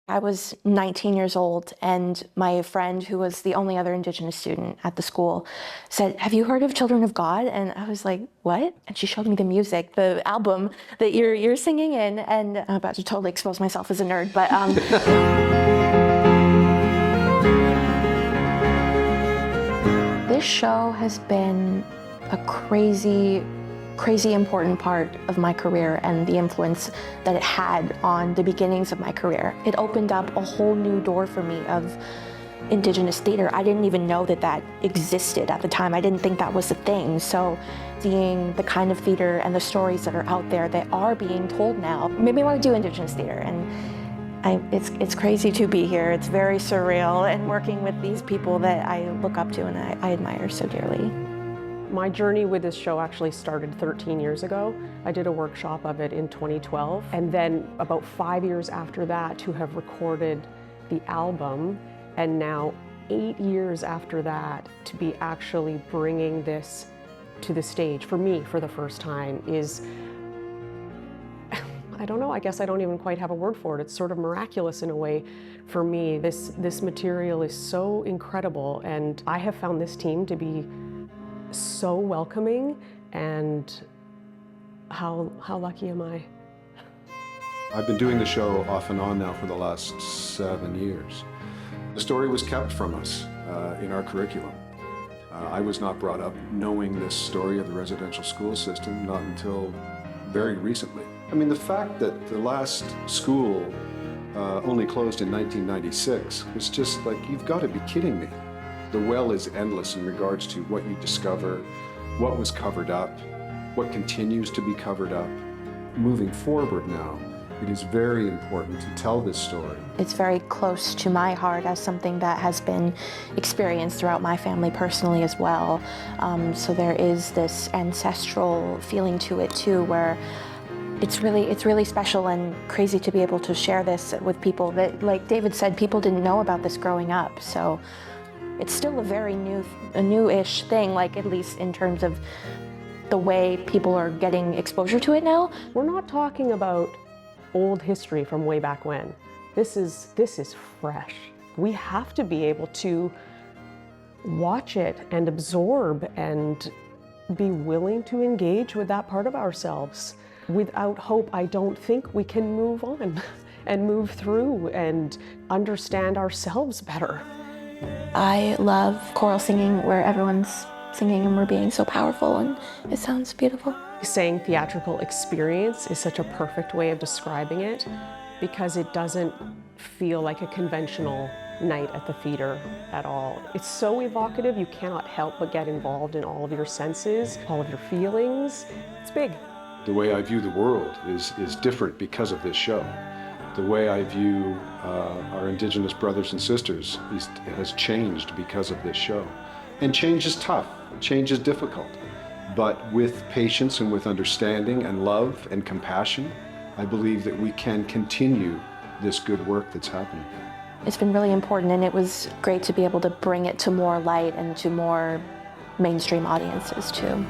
I was 19 years old, and my friend, who was the only other Indigenous student at the school, said, "Have you heard of Children of God?" And I was like, "What?" And she showed me the music, the album that you're singing in, and I'm about to totally expose myself as a nerd, but this show has been a crazy important part of my career and the influence that it had on the beginnings of my career. It opened up a whole new door for me of Indigenous theater. I didn't even know that that existed at the time. I didn't think that was a thing. So seeing the kind of theater and the stories that are out there that are being told now made me want to do Indigenous theater. And it's crazy to be here. It's very surreal, and working with these people that I look up to and I admire so dearly. My journey with this show actually started 13 years ago. I did a workshop of it in 2012, and then about 5 years after that to have recorded the album, and now 8 years after that to be actually bringing this to the stage for me for the first time is, I don't know, I guess I don't even quite have a word for it. It's sort of miraculous in a way for me. This material is so incredible, and I have found this team to be so welcoming, and how lucky am I? I've been doing the show off and on now for the last 7 years. The story was kept from us in our curriculum. I was not brought up knowing this story of the residential school system, not until very recently. I mean, the fact that the last school only closed in 1996 was just like, you've got to be kidding me. The well is endless in regards to what you discover, what was covered up, what continues to be covered up. Moving forward now, it is very important to tell this story. It's very close to my heart as something that has been experienced throughout my family personally as well. So there is this ancestral feeling to it too, where it's really special and crazy to be able to share this with people that, like David said, people didn't know about this growing up. So it's still a very newish thing, like at least in terms of the way people are getting exposure to it now. We're not talking about old history from way back when. This is fresh. We have to be able to watch it and absorb and be willing to engage with that part of ourselves. Without hope, I don't think we can move on and move through and understand ourselves better. I love choral singing where everyone's singing and we're being so powerful, and it sounds beautiful. Saying theatrical experience is such a perfect way of describing it, because it doesn't feel like a conventional night at the theater at all. It's so evocative, you cannot help but get involved in all of your senses, all of your feelings. It's big. The way I view the world is different because of this show. The way I view our Indigenous brothers and sisters has changed because of this show. And change is tough, change is difficult. But with patience and with understanding and love and compassion, I believe that we can continue this good work that's happening. It's been really important, and it was great to be able to bring it to more light and to more mainstream audiences too.